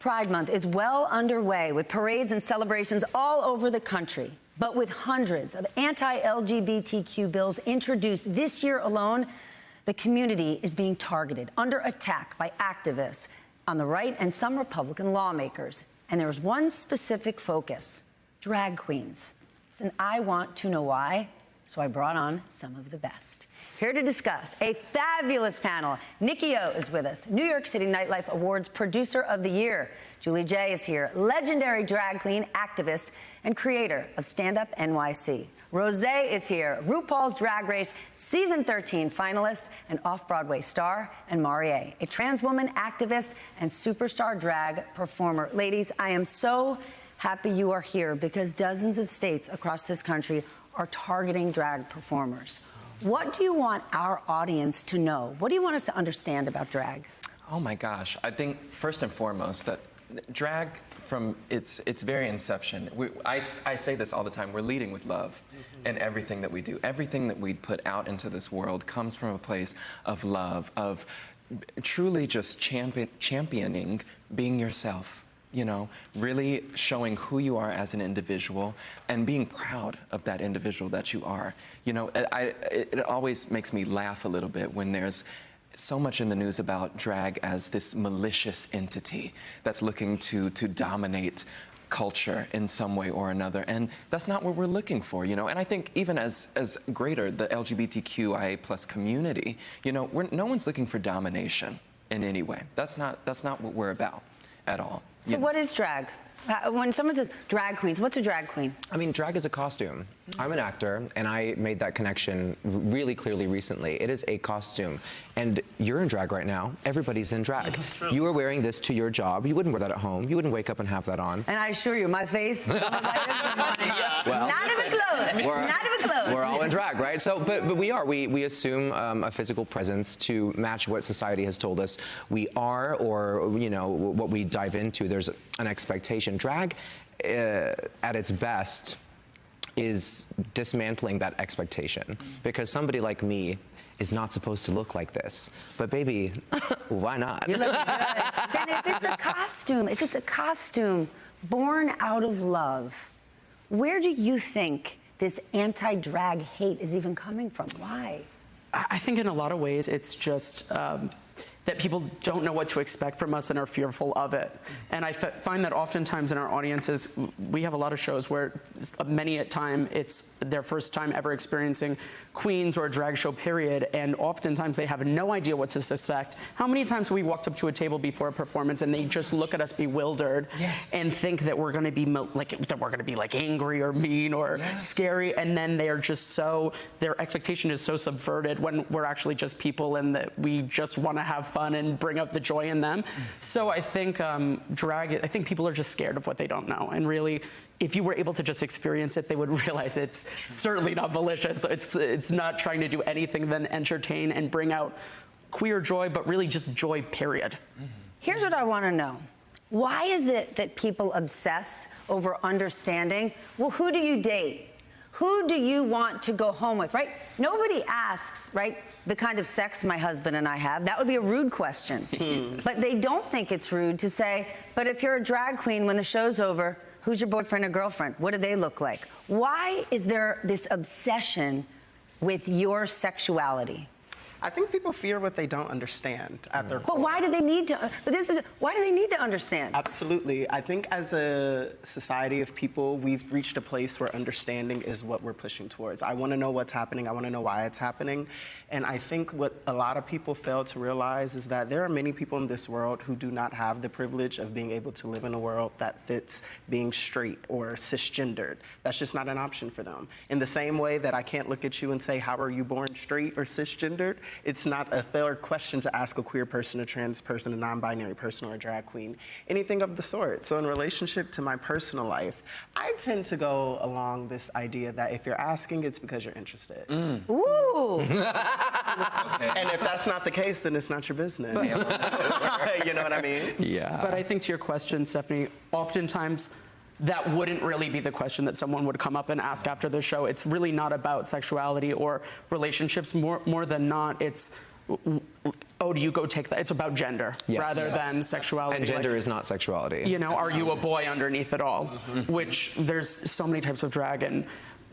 Pride Month is well underway with parades and celebrations all over the country. But with hundreds of anti-LGBTQ bills introduced this year alone, the community is being targeted, under attack by activists on the right and some Republican lawmakers. And there's one specific focus: drag queens. And I want to know why, so I brought on some of the best. Here to discuss, a fabulous panel. Nikki O is with us, New York City Nightlife Awards Producer of the Year. Julie J is here, legendary drag queen, activist, and creator of Stand Up NYC. Rosé is here, RuPaul's Drag Race Season 13 finalist and off-Broadway star, and Mariée, a trans woman, activist, and superstar drag performer. Ladies, I am so happy you are here because dozens of states across this country are targeting drag performers. What do you want our audience to know? What do you want us to understand about drag? Oh my gosh, I think first and foremost that drag from its very inception, I say this all the time, we're leading with love in everything that we do. Everything that we put out into this world comes from a place of love, of truly just championing being yourself. You know, really showing who you are as an individual and being proud of that individual that you are. You know, it always makes me laugh a little bit when there's so much in the news about drag as this malicious entity that's looking to dominate culture in some way or another, and that's not what we're looking for, you know. And I think even as greater, the LGBTQIA+ community, you know, no one's looking for domination in any way. That's not what we're about at all. So what is drag? When someone says drag queens, what's a drag queen? I mean, drag is a costume. I'm an actor, and I made that connection really clearly recently. It is a costume, and you're in drag right now. Everybody's in drag. You are wearing this to your job. You wouldn't wear that at home. You wouldn't wake up and have that on. And I assure you, my face, well, not even close. Not even close. We're all in drag, right? So, but we are. We assume a physical presence to match what society has told us we are, or you know, what we dive into. There's an expectation. Drag, at its best, is dismantling that expectation, because somebody like me is not supposed to look like this. But baby, why not? You look good. Then if it's a costume born out of love, where do you think this anti-drag hate is even coming from? Why? I think in a lot of ways it's just that people don't know what to expect from us and are fearful of it. And I find that oftentimes in our audiences, we have a lot of shows where many a time it's their first time ever experiencing queens or a drag show, period, and oftentimes they have no idea what to suspect. How many times have we walked up to a table before a performance and they just look at us bewildered and think that we're gonna be like angry or mean or scary, and then they are just so, their expectation is so subverted when we're actually just people and that we just wanna have fun and bring out the joy in them. So I think drag, I think people are just scared of what they don't know, and really, if you were able to just experience it, they would realize it's certainly not malicious. It's not trying to do anything than entertain and bring out queer joy, but really just joy, period. Here's what I want to know. Why is it that people obsess over understanding, well, who do you date? Who do you want to go home with, right? Nobody asks, right, the kind of sex my husband and I have. That would be a rude question. But they don't think it's rude to say, but if you're a drag queen, when the show's over, who's your boyfriend or girlfriend? What do they look like? Why is there this obsession with your sexuality? I think people fear what they don't understand at their core. But why do they need to? Why do they need to understand? Absolutely. I think as a society of people, we've reached a place where understanding is what we're pushing towards. I want to know what's happening. I want to know why it's happening. And I think what a lot of people fail to realize is that there are many people in this world who do not have the privilege of being able to live in a world that fits being straight or cisgendered. That's just not an option for them. In the same way that I can't look at you and say, how are you born straight or cisgendered? It's not a fair question to ask a queer person, a trans person, a non-binary person, or a drag queen, anything of the sort. So in relationship to my personal life, I tend to go along this idea that if you're asking, it's because you're interested. Ooh. And if that's not the case, then it's not your business. You know what I mean? Yeah. But I think to your question, Stephanie, oftentimes that wouldn't really be the question that someone would come up and ask after the show. It's really not about sexuality or relationships. More than not, it's oh, do you go take that? It's about gender rather than sexuality. And gender is not sexuality. You know, are you a boy underneath it all? Which there's so many types of drag and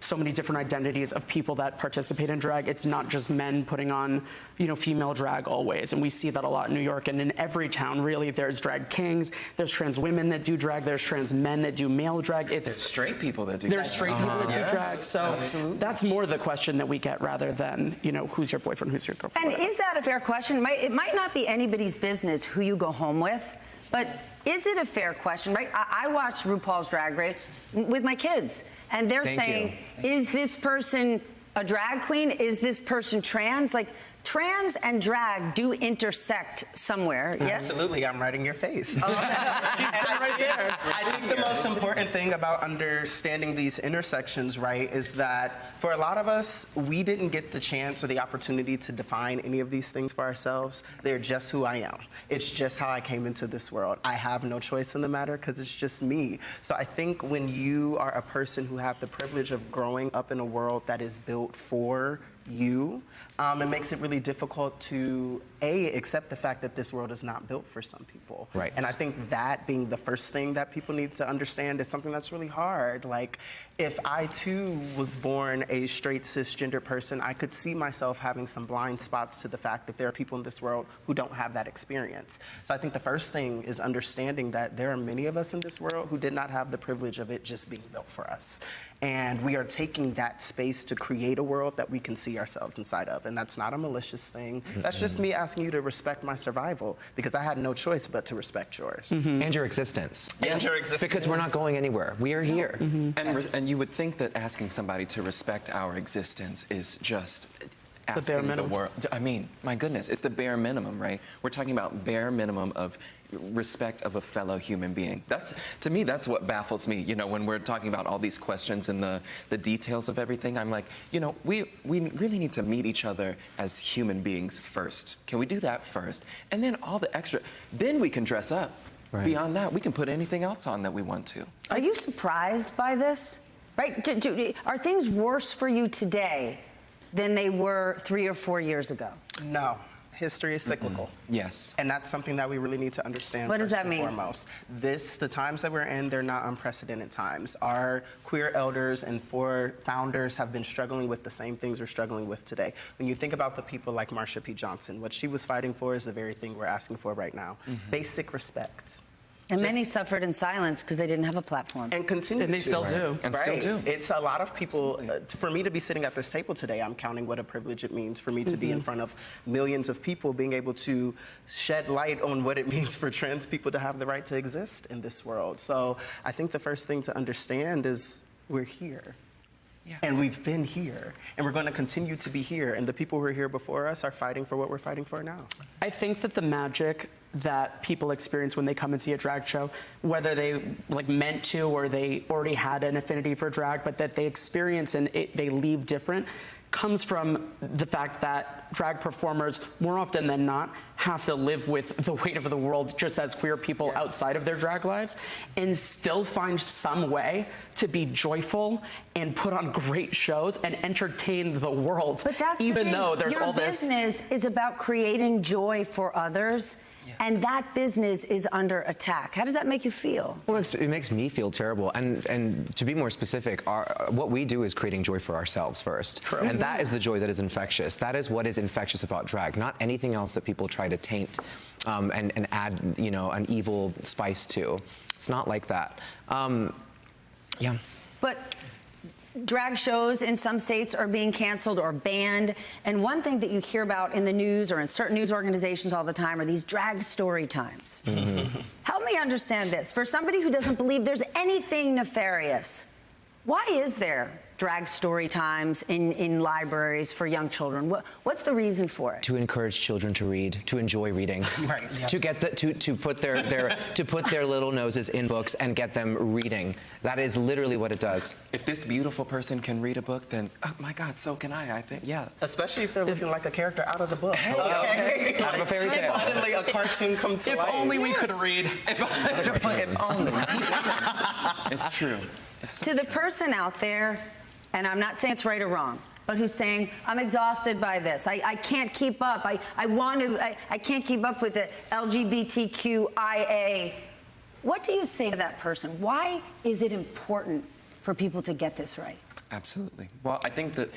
so many different identities of people that participate in drag. It's not just men putting on, you know, female drag always. And we see that a lot in New York and in every town, really. There's drag kings, there's trans women that do drag, there's trans men that do male drag. There's straight people that do There's straight people that do drag. So absolutely. that's more the question that we get rather than, you know, who's your boyfriend, who's your girlfriend. And is that a fair question? It might not be anybody's business who you go home with, but is it a fair question, right? I watched RuPaul's Drag Race with my kids, and they're saying, is this person a drag queen? Is this person trans? Like, trans and drag do intersect somewhere, yes? Absolutely, I'm right in your face. She's sitting right there. I think the most important thing about understanding these intersections, right, is that for a lot of us, we didn't get the chance or the opportunity to define any of these things for ourselves. They're just who I am. It's just how I came into this world. I have no choice in the matter because it's just me. So I think when you are a person who have the privilege of growing up in a world that is built for you, it makes it really difficult to, accept the fact that this world is not built for some people. Right. And I think that being the first thing that people need to understand is something that's really hard. Like, if I too was born a straight cisgender person, I could see myself having some blind spots to the fact that there are people in this world who don't have that experience. So I think the first thing is understanding that there are many of us in this world who did not have the privilege of it just being built for us. And we are taking that space to create a world that we can see ourselves inside of. And that's not a malicious thing. That's just me asking you to respect my survival, because I had no choice but to respect yours. And your existence. And your existence. Because we're not going anywhere. We are here. And you would think that asking somebody to respect our existence is just asking bare minimum. the world. I mean, my goodness, it's the bare minimum, right? We're talking about bare minimum of respect of a fellow human being. That's, to me, that's what baffles me. You know, when we're talking about all these questions and the details of everything, I'm like, you know, we really need to meet each other as human beings first. Can we do that first? And then all the extra, then we can dress up. Right. Beyond that, we can put anything else on that we want to. Are you surprised by this? Right? Are things worse for you today than they were 3 or 4 years ago? No. History is cyclical. Yes. And that's something that we really need to understand. What does that mean? Foremost. The times that we're in, they're not unprecedented times. Our queer elders and founders have been struggling with the same things we're struggling with today. When you think about the people like Marsha P. Johnson, what she was fighting for is the very thing we're asking for right now. Basic respect. And many suffered in silence because they didn't have a platform. And continue And they to. still do. And still do. It's a lot of people, for me to be sitting at this table today, I'm counting what a privilege it means for me to be in front of millions of people, being able to shed light on what it means for trans people to have the right to exist in this world. So I think the first thing to understand is we're here. Yeah. And we've been here, and we're going to continue to be here. And the people who are here before us are fighting for what we're fighting for now. I think that the magic that people experience when they come and see a drag show, whether they like meant to or they already had an affinity for drag, but that they experience and they leave different, comes from the fact that drag performers, more often than not, have to live with the weight of the world just as queer people outside of their drag lives, and still find some way to be joyful and put on great shows and entertain the world. But that's even the thing. though there's all this. Your business is about creating joy for others. Yes. And that business is under attack. How does that make you feel? Well, it makes me feel terrible. And to be more specific, what we do is creating joy for ourselves first. True. And that is the joy that is infectious. That is what is infectious about drag, not anything else that people try to taint and add, you know, an evil spice to. It's not like that. Yeah. But drag shows in some states are being canceled or banned. And one thing that you hear about in the news or in certain news organizations all the time are these drag story times. Help me understand this. For somebody who doesn't believe there's anything nefarious, why is there drag story times in libraries for young children? What's the reason for it? To encourage children to read, to enjoy reading, right? Yes. To get to put their little noses in books and get them reading. That is literally what it does. If this beautiful person can read a book, then oh my God, so can I think, yeah. Especially if they're looking like a character out of the book. Out of a fairy tale. Suddenly a cartoon come to life. If only we could read. If only. It's true. To the person out there, and I'm not saying it's right or wrong, but who's saying, I'm exhausted by this. I can't keep up. I can't keep up with the LGBTQIA. What do you say to that person? Why is it important for people to get this right? Absolutely. Well, I think that,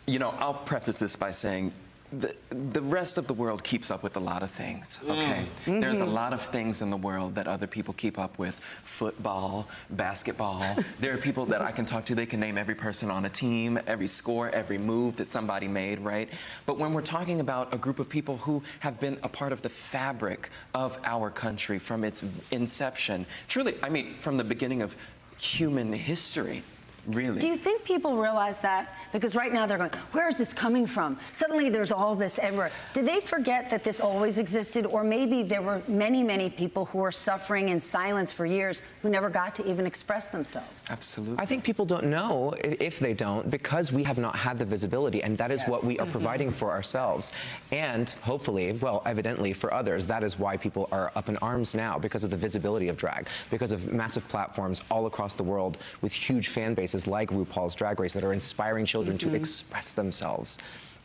I'll preface this by saying the rest of the world keeps up with a lot of things, okay? There's a lot of things in the world that other people keep up with. Football, basketball. There are people that I can talk to, they can name every person on a team, every score, every move that somebody made, right? But when we're talking about a group of people who have been a part of the fabric of our country from its inception, truly, I mean, from the beginning of human history, really. Do you think people realize that? Because right now they're going, where is this coming from? Suddenly there's all this everywhere. Did they forget that this always existed? Or maybe there were many, many people who were suffering in silence for years who never got to even express themselves? Absolutely. I think people don't know, if they don't, because we have not had the visibility, and that is what we are providing for ourselves. And hopefully, well, evidently for others, that is why people are up in arms now, because of the visibility of drag, because of massive platforms all across the world with huge fan bases like RuPaul's Drag Race that are inspiring children to express themselves.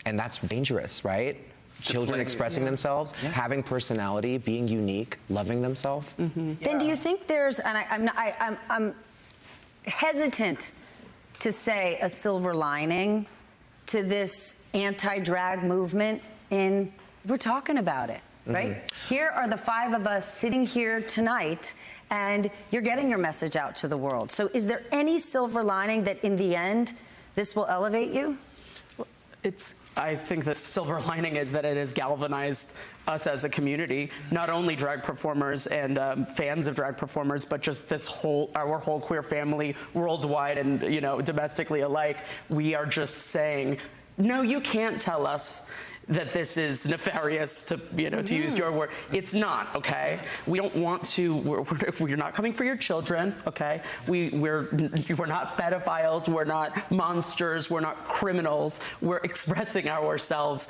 And that's dangerous, right? Children expressing themselves, having personality, being unique, loving themselves. Then do you think there's, and I'm hesitant to say a silver lining to this anti-drag movement we're talking about it. Right? Here are the 5 of us sitting here tonight, and you're getting your message out to the world. So is there any silver lining that in the end, this will elevate you? I think the silver lining is that it has galvanized us as a community, not only drag performers and fans of drag performers, but just our whole queer family worldwide and, domestically alike. We are just saying, no, you can't tell us that this is nefarious, to use your word. It's not, okay? We don't want to, we're not coming for your children, okay? We're not pedophiles, we're not monsters, we're not criminals. We're expressing ourselves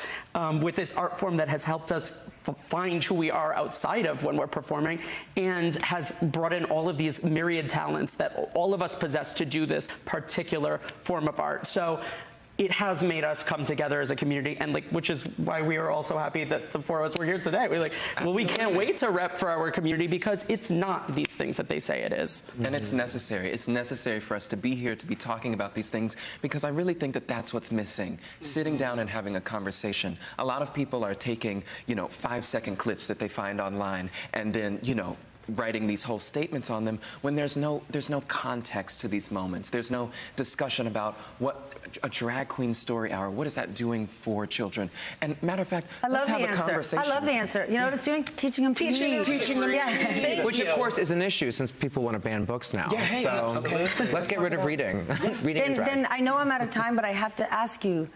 with this art form that has helped us find who we are outside of when we're performing, and has brought in all of these myriad talents that all of us possess to do this particular form of art. So it has made us come together as a community, and which is why we are all so happy that the 4 of us were here today. We're like, well, we can't wait to rep for our community, because it's not these things that they say it is. And it's necessary. It's necessary for us to be here, to be talking about these things, because I really think that that's what's missing. Sitting down and having a conversation. A lot of people are taking, 5-second clips that they find online, and then, writing these whole statements on them when there's no context to these moments. There's no discussion about what a drag queen story hour, what is that doing for children? And matter of fact, let's have a conversation. I love the answer. You know what it's doing? Teaching them to read. Teaching them. Yeah. Which, of course, is an issue since people want to ban books now. So let's get rid of reading. Then I know I'm out of time, but I have to ask you,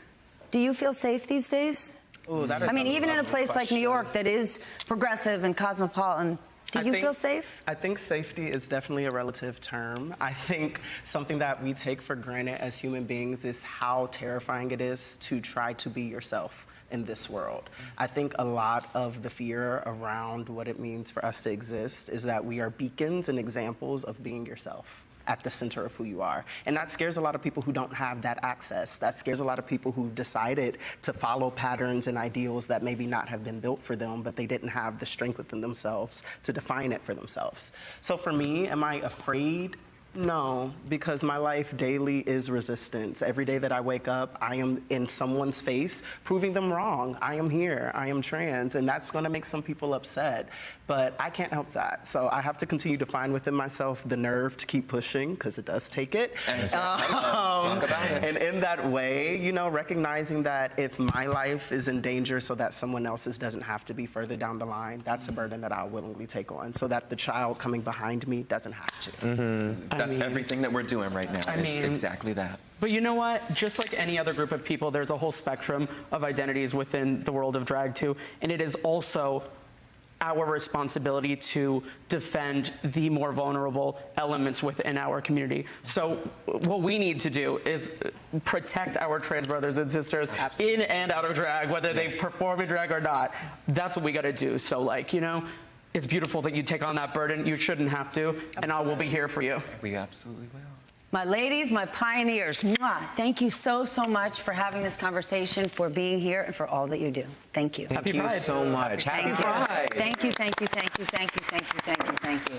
do you feel safe these days? Ooh, that is even in a place like New York that is progressive and cosmopolitan, do you feel safe? I think safety is definitely a relative term. I think something that we take for granted as human beings is how terrifying it is to try to be yourself in this world. I think a lot of the fear around what it means for us to exist is that we are beacons and examples of being yourself at the center of who you are. And that scares a lot of people who don't have that access. That scares a lot of people who've decided to follow patterns and ideals that maybe not have been built for them, but they didn't have the strength within themselves to define it for themselves. So for me, am I afraid? No, because my life daily is resistance. Every day that I wake up, I am in someone's face, proving them wrong. I am here, I am trans, and that's gonna make some people upset, but I can't help that. So I have to continue to find within myself the nerve to keep pushing, because it does take it. Talk about it. And in that way, recognizing that if my life is in danger so that someone else's doesn't have to be further down the line, that's a burden that I'll willingly take on, so that the child coming behind me doesn't have to. That's everything that we're doing right now. It's exactly that. But you know what? Just like any other group of people, there's a whole spectrum of identities within the world of drag too. And it is also our responsibility to defend the more vulnerable elements within our community. So what we need to do is protect our trans brothers and sisters in and out of drag, whether they perform in drag or not. That's what we gotta do. So it's beautiful that you take on that burden. You shouldn't have to, and I will be here for you. We absolutely will. My ladies, my pioneers, mwah, thank you so much for having this conversation, for being here, and for all that you do. Thank you. Thank you so much. Happy Pride. Thank you, thank you, thank you, thank you, thank you, thank you, thank you.